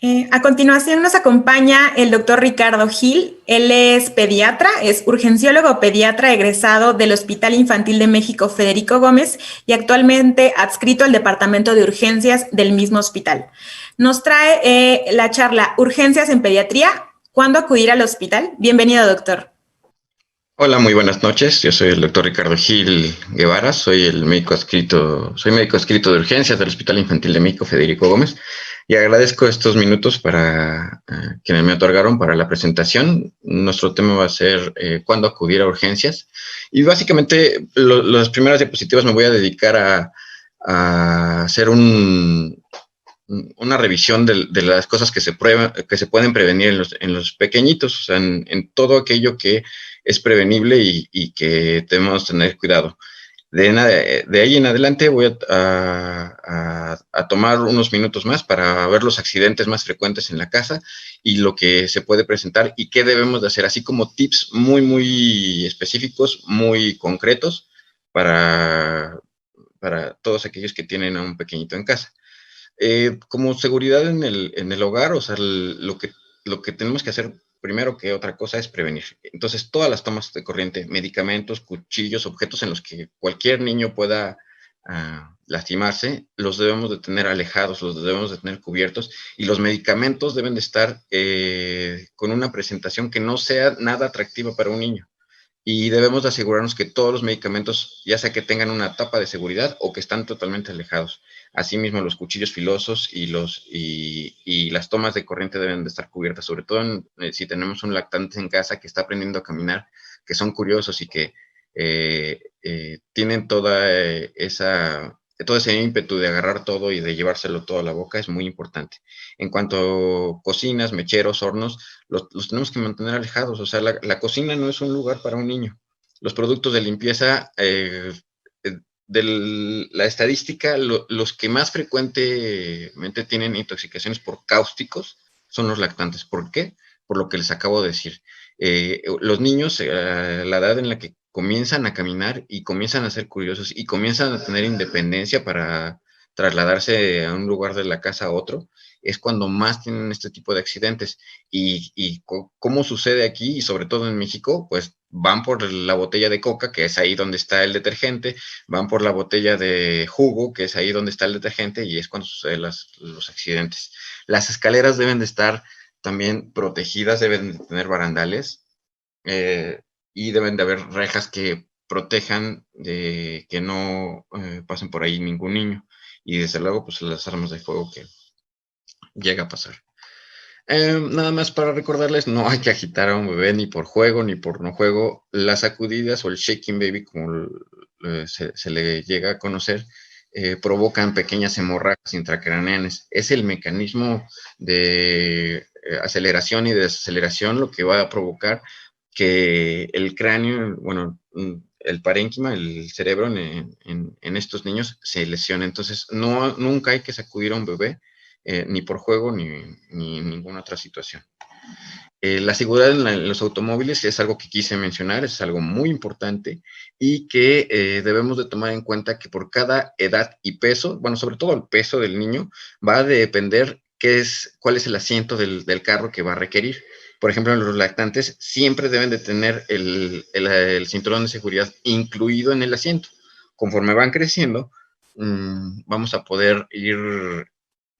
A continuación nos acompaña el doctor Ricardo Gil. Él es pediatra, es urgenciólogo pediatra egresado del Hospital Infantil de México Federico Gómez y actualmente adscrito al Departamento de Urgencias del mismo hospital. Nos trae la charla Urgencias en Pediatría, ¿cuándo acudir al hospital? Bienvenido, doctor. Hola, muy buenas noches. Yo soy el doctor Ricardo Gil Guevara, soy médico adscrito de urgencias del Hospital Infantil de México Federico Gómez y agradezco estos minutos para quienes me otorgaron para la presentación. Nuestro tema va a ser cuándo acudir a urgencias y básicamente las primeras diapositivas me voy a dedicar a hacer una revisión de las cosas que se pueden prevenir en los pequeñitos, o sea, en todo aquello que es prevenible y que debemos tener cuidado. De ahí en adelante voy a tomar unos minutos más para ver los accidentes más frecuentes en la casa y lo que se puede presentar y qué debemos de hacer, así como tips muy específicos, muy concretos para todos aquellos que tienen a un pequeñito en casa. Como seguridad en el hogar, o sea, lo que tenemos que hacer primero que otra cosa es prevenir. Entonces, todas las tomas de corriente, medicamentos, cuchillos, objetos en los que cualquier niño pueda lastimarse, los debemos de tener alejados, los debemos de tener cubiertos y los medicamentos deben de estar con una presentación que no sea nada atractiva para un niño. Y debemos de asegurarnos que todos los medicamentos, ya sea que tengan una tapa de seguridad o que están totalmente alejados. Asimismo, los cuchillos filosos y las tomas de corriente deben de estar cubiertas, sobre todo si tenemos un lactante en casa que está aprendiendo a caminar, que son curiosos y que tienen todo ese ímpetu de agarrar todo y de llevárselo todo a la boca, es muy importante. En cuanto a cocinas, mecheros, hornos, los tenemos que mantener alejados. O sea, la cocina no es un lugar para un niño. Los productos de limpieza, de la estadística, los que más frecuentemente tienen intoxicaciones por cáusticos son los lactantes. ¿Por qué? Por lo que les acabo de decir. Los niños, la edad en la que comienzan a caminar y comienzan a ser curiosos y comienzan a tener independencia para trasladarse a un lugar de la casa a otro, es cuando más tienen este tipo de accidentes. ¿Cómo sucede aquí? Y sobre todo en México, pues van por la botella de coca, que es ahí donde está el detergente, van por la botella de jugo, que es ahí donde está el detergente, y es cuando suceden los accidentes. Las escaleras deben de estar también protegidas, deben de tener barandales, y deben de haber rejas que protejan de que no pasen por ahí ningún niño. Y desde luego, pues las armas de fuego que llega a pasar. Nada más para recordarles, no hay que agitar a un bebé ni por juego ni por no juego. Las sacudidas o el shaking baby, como se le llega a conocer, provocan pequeñas hemorragias intracraneales. Es el mecanismo de aceleración y desaceleración lo que va a provocar que el cráneo, bueno, el parénquima, el cerebro en estos niños se lesione. Entonces, nunca hay que sacudir a un bebé, ni por juego ni ninguna otra situación. La seguridad en los automóviles es algo que quise mencionar, es algo muy importante y que debemos de tomar en cuenta que por cada edad y peso, bueno, sobre todo el peso del niño, va a depender cuál es el asiento del carro que va a requerir. Por ejemplo, los lactantes siempre deben de tener el cinturón de seguridad incluido en el asiento. Conforme van creciendo, vamos a poder ir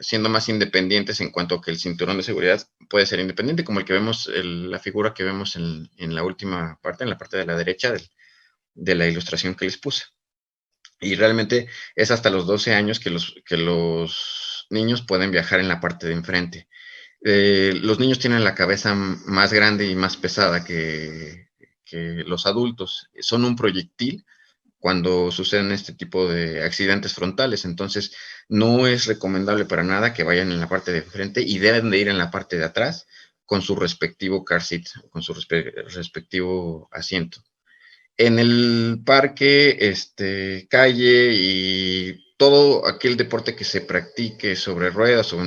siendo más independientes en cuanto a que el cinturón de seguridad puede ser independiente, como el que vemos, la figura que vemos en la última parte, en la parte de la derecha de la ilustración que les puse. Y realmente es hasta los 12 años que los niños pueden viajar en la parte de enfrente. Los niños tienen la cabeza más grande y más pesada que los adultos. Son un proyectil cuando suceden este tipo de accidentes frontales. Entonces, no es recomendable para nada que vayan en la parte de frente y deben de ir en la parte de atrás con su respectivo car seat, con su respectivo asiento. En el parque, calle y todo aquel deporte que se practique sobre ruedas o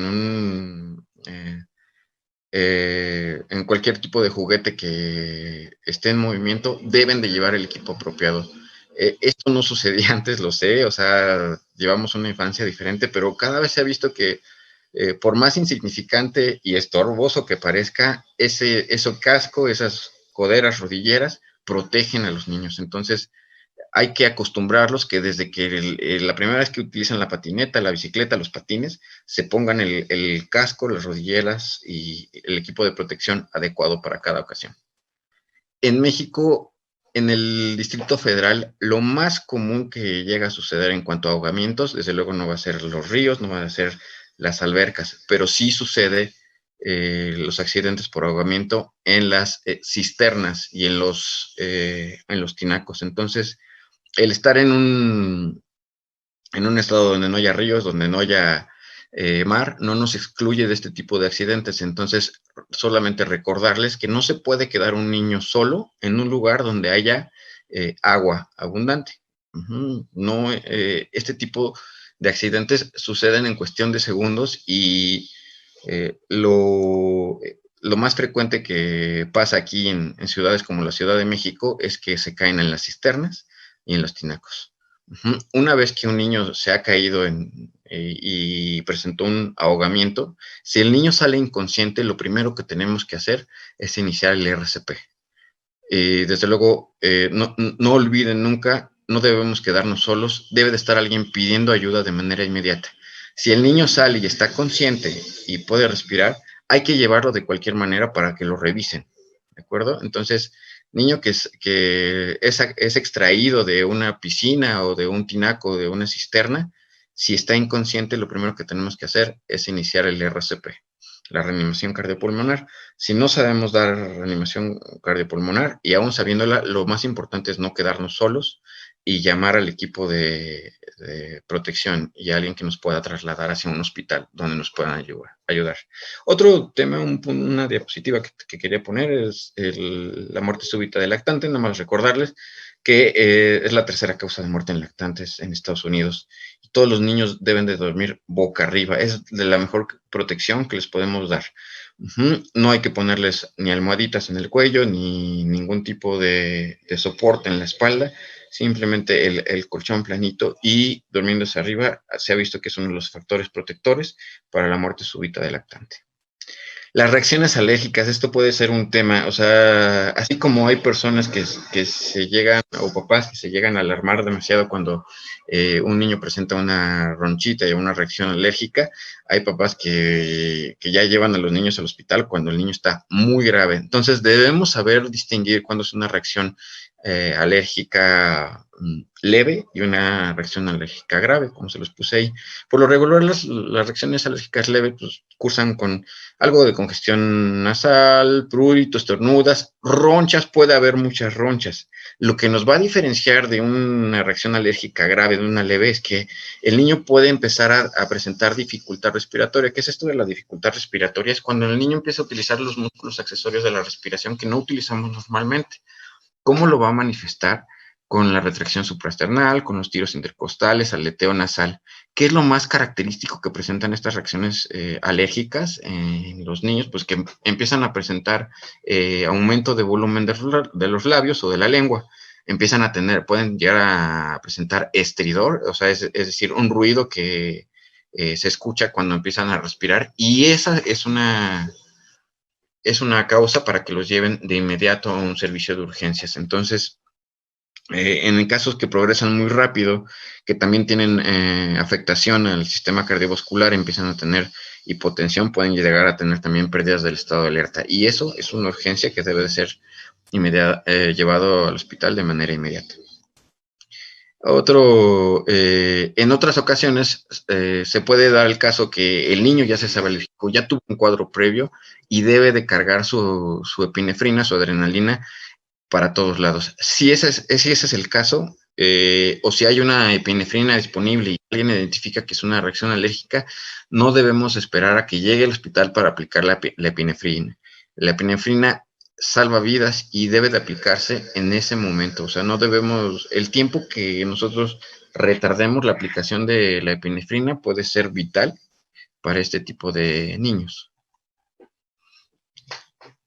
en cualquier tipo de juguete que esté en movimiento, deben de llevar el equipo apropiado. Esto no sucedía antes, lo sé, o sea, llevamos una infancia diferente, pero cada vez se ha visto que por más insignificante y estorboso que parezca, ese casco, esas coderas, rodilleras, protegen a los niños. Entonces, hay que acostumbrarlos que desde que la primera vez que utilizan la patineta, la bicicleta, los patines, se pongan el casco, las rodilleras y el equipo de protección adecuado para cada ocasión. En México, en el Distrito Federal, lo más común que llega a suceder en cuanto a ahogamientos, desde luego no va a ser los ríos, no van a ser las albercas, pero sí sucede los accidentes por ahogamiento en las cisternas y en los tinacos. Entonces, el estar en un estado donde no haya ríos, donde no haya mar, no nos excluye de este tipo de accidentes. Entonces, solamente recordarles que no se puede quedar un niño solo en un lugar donde haya agua abundante. No, este tipo de accidentes suceden en cuestión de segundos y lo más frecuente que pasa aquí en ciudades como la Ciudad de México es que se caen en las cisternas y en los tinacos. Una vez que un niño se ha caído y presentó un ahogamiento, si el niño sale inconsciente, lo primero que tenemos que hacer es iniciar el RCP. Desde luego, no olviden nunca, no debemos quedarnos solos, debe de estar alguien pidiendo ayuda de manera inmediata. Si el niño sale y está consciente y puede respirar, hay que llevarlo de cualquier manera para que lo revisen, ¿de acuerdo? Entonces, niño que es extraído de una piscina o de un tinaco o de una cisterna, si está inconsciente, lo primero que tenemos que hacer es iniciar el RCP, la reanimación cardiopulmonar. Si no sabemos dar reanimación cardiopulmonar y aún sabiéndola, lo más importante es no quedarnos solos y llamar al equipo de protección y a alguien que nos pueda trasladar hacia un hospital donde nos puedan ayudar. Otro tema, una diapositiva que quería poner es la muerte súbita de lactante. Nada más recordarles que es la tercera causa de muerte en lactantes en Estados Unidos. Y todos los niños deben de dormir boca arriba. Es de la mejor protección que les podemos dar. No hay que ponerles ni almohaditas en el cuello, ni ningún tipo de soporte en la espalda, simplemente el colchón planito y durmiéndose arriba se ha visto que es uno de los factores protectores para la muerte súbita del lactante. Las reacciones alérgicas, esto puede ser un tema, o sea, así como hay personas que se llegan, o papás que se llegan a alarmar demasiado cuando un niño presenta una ronchita y una reacción alérgica, hay papás que ya llevan a los niños al hospital cuando el niño está muy grave. Entonces debemos saber distinguir cuándo es una reacción alérgica leve y una reacción alérgica grave, como se los puse ahí. Por lo regular, las reacciones alérgicas leves pues, cursan con algo de congestión nasal, prurito, estornudas, ronchas, puede haber muchas ronchas. Lo que nos va a diferenciar de una reacción alérgica grave, de una leve, es que el niño puede empezar a presentar dificultad respiratoria. ¿Qué es esto de la dificultad respiratoria? Es cuando el niño empieza a utilizar los músculos accesorios de la respiración que no utilizamos normalmente. ¿Cómo lo va a manifestar? Con la retracción suprasternal, con los tiros intercostales, aleteo nasal. ¿Qué es lo más característico que presentan estas reacciones alérgicas en los niños? Pues que empiezan a presentar aumento de volumen de los labios o de la lengua. Empiezan a pueden llegar a presentar estridor, o sea, es decir, un ruido que se escucha cuando empiezan a respirar. Y esa es una causa para que los lleven de inmediato a un servicio de urgencias. Entonces, en casos que progresan muy rápido, que también tienen afectación al sistema cardiovascular, empiezan a tener hipotensión, pueden llegar a tener también pérdidas del estado de alerta. Y eso es una urgencia que debe de ser llevado al hospital de manera inmediata. En otras ocasiones se puede dar el caso que el niño ya se sabe alérgico, ya tuvo un cuadro previo y debe de cargar su epinefrina, su adrenalina, para todos lados. Si ese es el caso, o si hay una epinefrina disponible y alguien identifica que es una reacción alérgica, no debemos esperar a que llegue al hospital para aplicar la epinefrina. La epinefrina salva vidas y debe de aplicarse en ese momento. O sea, no debemos, el tiempo que nosotros retardemos la aplicación de la epinefrina puede ser vital para este tipo de niños.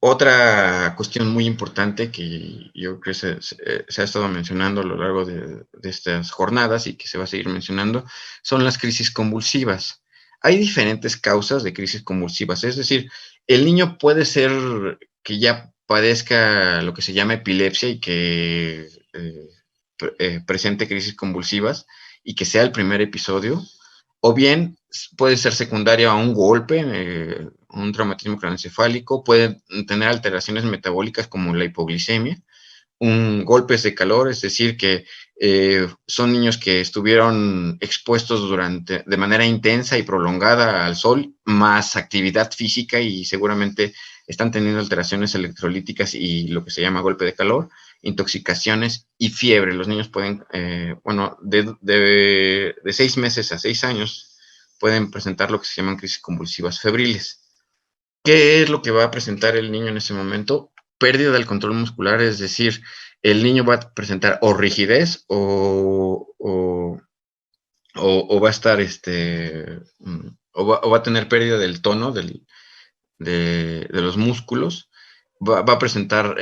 Otra cuestión muy importante que yo creo que se ha estado mencionando a lo largo de estas jornadas y que se va a seguir mencionando son las crisis convulsivas. Hay diferentes causas de crisis convulsivas, es decir, el niño puede ser que ya padezca lo que se llama epilepsia y que presente crisis convulsivas y que sea el primer episodio, o bien puede ser secundaria a un golpe, un traumatismo craneoencefálico, puede tener alteraciones metabólicas como la hipoglicemia, golpes de calor, es decir, que son niños que estuvieron expuestos de manera intensa y prolongada al sol, más actividad física y seguramente están teniendo alteraciones electrolíticas y lo que se llama golpe de calor, intoxicaciones y fiebre. Los niños pueden, de 6 meses a 6 años, pueden presentar lo que se llaman crisis convulsivas febriles. ¿Qué es lo que va a presentar el niño en ese momento? Pérdida del control muscular, es decir, el niño va a presentar o rigidez o va a estar, o va a tener pérdida del tono de los músculos, va a presentar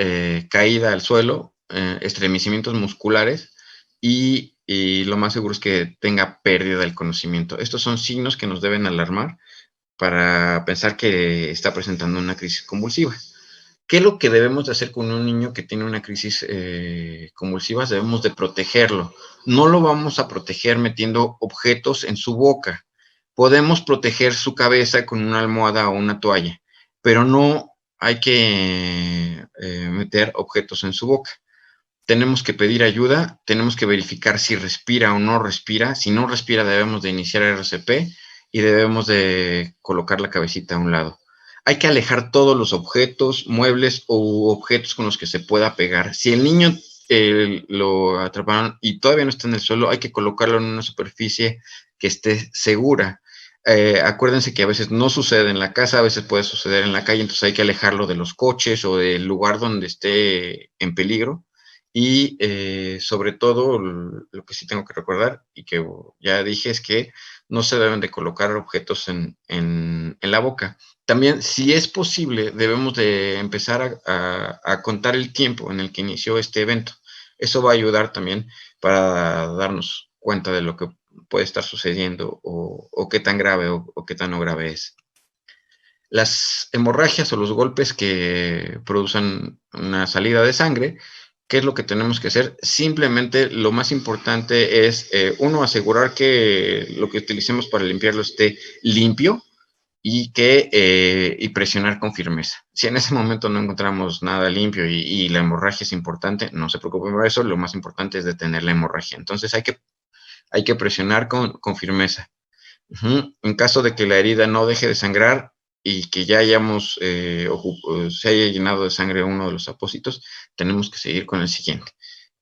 caída al suelo, estremecimientos musculares y lo más seguro es que tenga pérdida del conocimiento. Estos son signos que nos deben alarmar para pensar que está presentando una crisis convulsiva. ¿Qué es lo que debemos de hacer con un niño que tiene una crisis convulsiva? Debemos de protegerlo. No lo vamos a proteger metiendo objetos en su boca. Podemos proteger su cabeza con una almohada o una toalla, pero no hay que meter objetos en su boca. Tenemos que pedir ayuda, tenemos que verificar si respira o no respira. Si no respira, debemos de iniciar RCP y debemos de colocar la cabecita a un lado. Hay que alejar todos los objetos, muebles o objetos con los que se pueda pegar. Si el niño lo atraparon y todavía no está en el suelo, hay que colocarlo en una superficie que esté segura. Acuérdense que a veces no sucede en la casa, a veces puede suceder en la calle, entonces hay que alejarlo de los coches o del lugar donde esté en peligro. Y sobre todo, lo que sí tengo que recordar y que ya dije es que no se deben de colocar objetos en la boca. También, si es posible, debemos de empezar a contar el tiempo en el que inició este evento. Eso va a ayudar también para darnos cuenta de lo que puede estar sucediendo o qué tan grave o qué tan no grave es. Las hemorragias o los golpes que producen una salida de sangre, ¿qué es lo que tenemos que hacer? Simplemente lo más importante es, uno, asegurar que lo que utilicemos para limpiarlo esté limpio y presionar con firmeza. Si en ese momento no encontramos nada limpio y la hemorragia es importante, no se preocupen por eso, lo más importante es detener la hemorragia. Entonces hay que presionar con firmeza. En caso de que la herida no deje de sangrar y que ya se haya llenado de sangre uno de los apósitos, tenemos que seguir con el siguiente.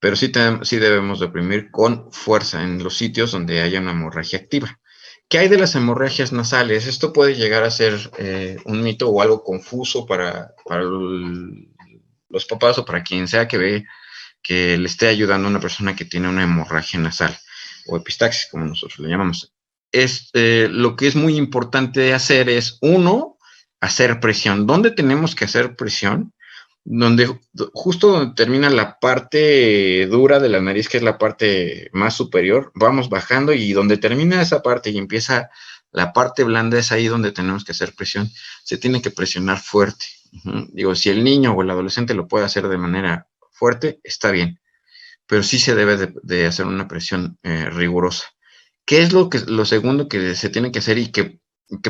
Pero sí debemos de oprimir con fuerza en los sitios donde haya una hemorragia activa. ¿Qué hay de las hemorragias nasales? Esto puede llegar a ser un mito o algo confuso para los papás o para quien sea que ve que le esté ayudando a una persona que tiene una hemorragia nasal o epistaxis, como nosotros le llamamos. Lo que es muy importante hacer es, uno, hacer presión. ¿Dónde tenemos que hacer presión? Justo donde termina la parte dura de la nariz, que es la parte más superior, vamos bajando y donde termina esa parte y empieza la parte blanda, es ahí donde tenemos que hacer presión. Se tiene que presionar fuerte. Digo, si el niño o el adolescente lo puede hacer de manera fuerte, está bien, pero sí se debe de hacer una presión rigurosa. ¿Qué es lo segundo que se tiene que hacer y que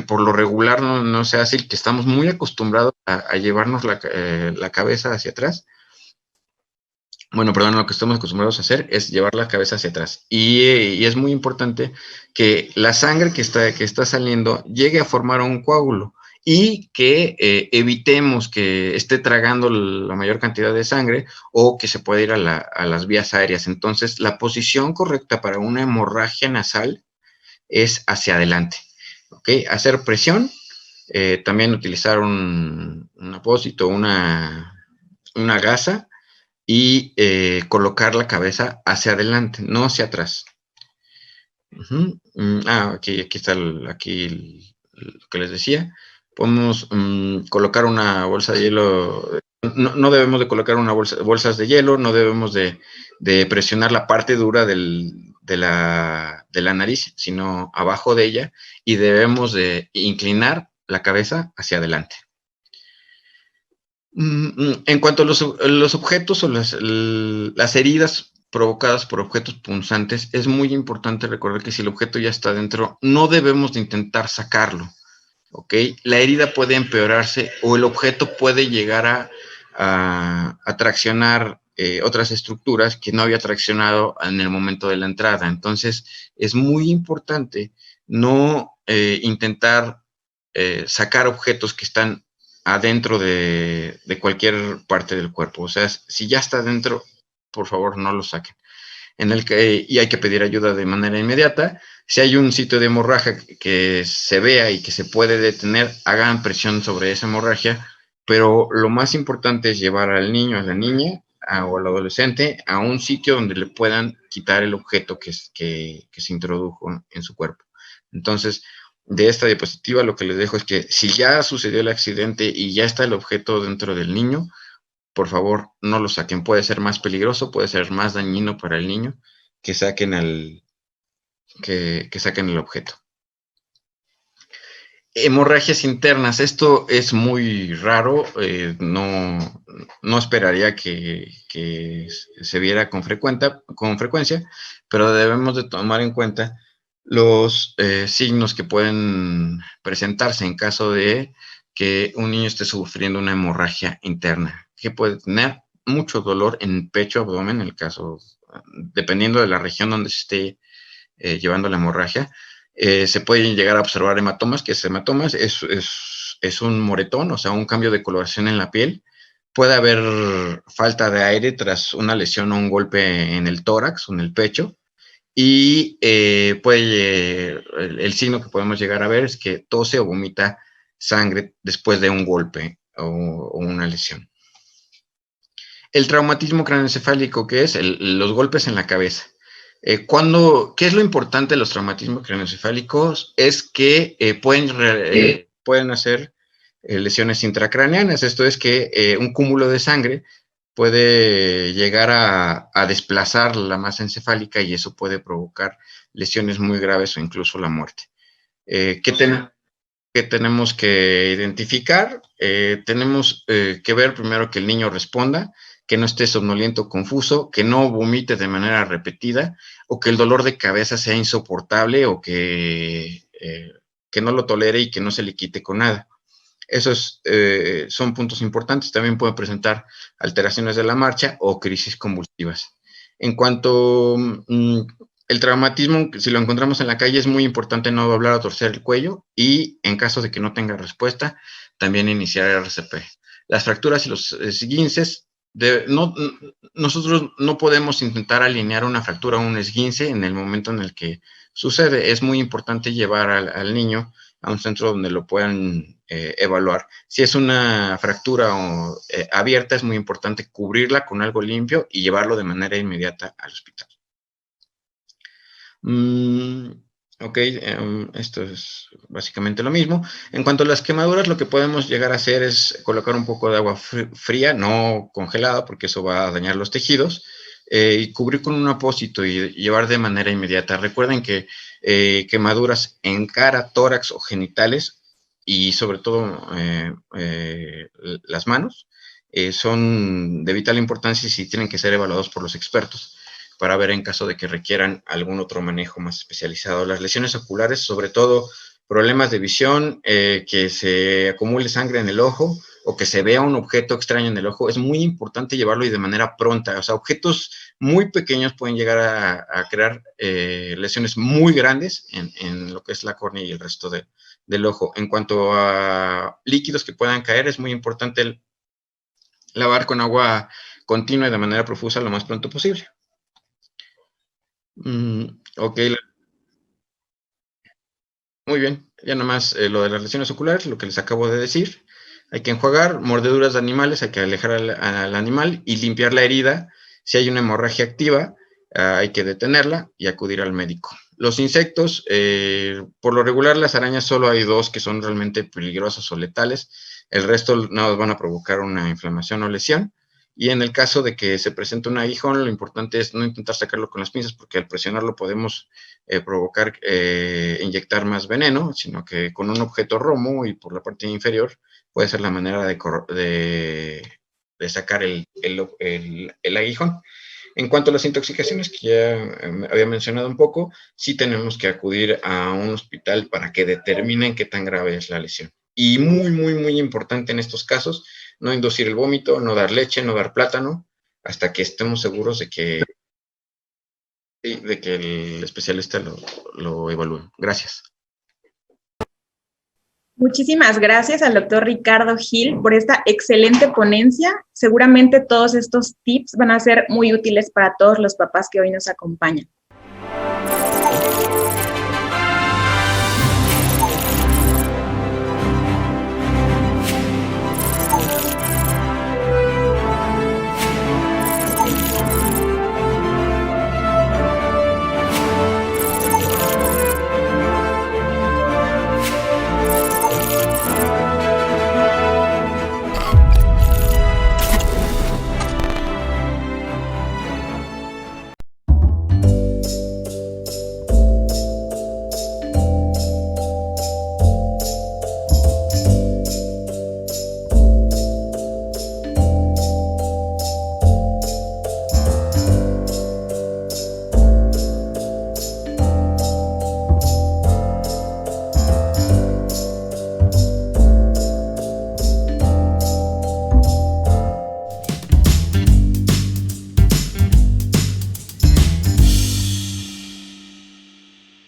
por lo regular no se hace y que estamos muy acostumbrados a llevarnos la cabeza hacia atrás? Bueno, perdón, lo que estamos acostumbrados a hacer es llevar la cabeza hacia atrás. Y es muy importante que la sangre que está saliendo llegue a formar un coágulo y que evitemos que esté tragando la mayor cantidad de sangre o que se pueda ir a las vías aéreas. Entonces, la posición correcta para una hemorragia nasal es hacia adelante. ¿Ok? Hacer presión, también utilizar un apósito, una gasa y colocar la cabeza hacia adelante, no hacia atrás. Aquí está lo que les decía. Podemos colocar una bolsa de hielo. No debemos de colocar bolsas de hielo, no debemos de presionar la parte dura del de la nariz, sino abajo de ella, y debemos de inclinar la cabeza hacia adelante. En cuanto a los objetos o las heridas provocadas por objetos punzantes, es muy importante recordar que si el objeto ya está dentro, no debemos de intentar sacarlo, ¿ok? La herida puede empeorarse o el objeto puede llegar a traccionar otras estructuras que no había traccionado en el momento de la entrada. Entonces, es muy importante no intentar sacar objetos que están adentro de cualquier parte del cuerpo. O sea, si ya está adentro, por favor, no lo saquen. Y hay que pedir ayuda de manera inmediata. Si hay un sitio de hemorragia que se vea y que se puede detener, hagan presión sobre esa hemorragia, pero lo más importante es llevar al niño, a la niña o al adolescente a un sitio donde le puedan quitar el objeto que se introdujo en su cuerpo. Entonces, de esta diapositiva lo que les dejo es que si ya sucedió el accidente y ya está el objeto dentro del niño, por favor, no lo saquen. Puede ser más peligroso, puede ser más dañino para el niño que saquen que saquen el objeto. Hemorragias internas, esto es muy raro, no esperaría que se viera con frecuencia, pero debemos de tomar en cuenta los signos que pueden presentarse en caso de que un niño esté sufriendo una hemorragia interna, que puede tener mucho dolor en pecho, abdomen, en el caso, dependiendo de la región donde se esté llevando la hemorragia. Se pueden llegar a observar hematomas, que es hematomas, es un moretón, o sea, un cambio de coloración en la piel. Puede haber falta de aire tras una lesión o un golpe en el tórax o en el pecho. Y el signo que podemos llegar a ver es que tose o vomita sangre después de un golpe o una lesión. El traumatismo craneoencefálico, que es los golpes en la cabeza. ¿Qué es lo importante de los traumatismos craneoencefálicos? Es que pueden hacer lesiones intracraneanas. Esto es que un cúmulo de sangre puede llegar a desplazar la masa encefálica y eso puede provocar lesiones muy graves o incluso la muerte. ¿Qué tenemos que identificar? Tenemos que ver primero que el niño responda, que no esté somnoliento o confuso, que no vomite de manera repetida o que el dolor de cabeza sea insoportable o que no lo tolere y que no se le quite con nada. Esos son puntos importantes. También puede presentar alteraciones de la marcha o crisis convulsivas. En cuanto el traumatismo, si lo encontramos en la calle, es muy importante no doblar o torcer el cuello y en caso de que no tenga respuesta, también iniciar RCP. Las fracturas y los esguinces, nosotros no podemos intentar alinear una fractura o un esguince en el momento en el que sucede. Es muy importante llevar al niño a un centro donde lo puedan evaluar. Si es una fractura abierta, es muy importante cubrirla con algo limpio y llevarlo de manera inmediata al hospital. Ok, esto es básicamente lo mismo. En cuanto a las quemaduras, lo que podemos llegar a hacer es colocar un poco de agua fría, no congelada, porque eso va a dañar los tejidos, y cubrir con un apósito y llevar de manera inmediata. Recuerden que quemaduras en cara, tórax o genitales, y sobre todo las manos, son de vital importancia y sí tienen que ser evaluados por los expertos para ver en caso de que requieran algún otro manejo más especializado. Las lesiones oculares, sobre todo problemas de visión, que se acumule sangre en el ojo o que se vea un objeto extraño en el ojo, es muy importante llevarlo y de manera pronta. O sea, objetos muy pequeños pueden llegar a crear lesiones muy grandes en lo que es la córnea y el resto del ojo. En cuanto a líquidos que puedan caer, es muy importante lavar con agua continua y de manera profusa lo más pronto posible. Ok, muy bien. Ya nomás lo de las lesiones oculares, lo que les acabo de decir. Hay que enjuagar, mordeduras de animales, hay que alejar al animal y limpiar la herida. Si hay una hemorragia activa, hay que detenerla y acudir al médico. Los insectos, por lo regular las arañas solo hay 2 que son realmente peligrosas o letales. El resto no van a provocar una inflamación o lesión. Y en el caso de que se presente un aguijón, lo importante es no intentar sacarlo con las pinzas, porque al presionarlo podemos provocar, inyectar más veneno, sino que con un objeto romo y por la parte inferior puede ser la manera de sacar el aguijón. En cuanto a las intoxicaciones, que ya había mencionado un poco, sí tenemos que acudir a un hospital para que determinen qué tan grave es la lesión. Y muy, muy, muy importante en estos casos, no inducir el vómito, no dar leche, no dar plátano, hasta que estemos seguros de que el especialista lo evalúe. Gracias. Muchísimas gracias al doctor Ricardo Gil por esta excelente ponencia. Seguramente todos estos tips van a ser muy útiles para todos los papás que hoy nos acompañan.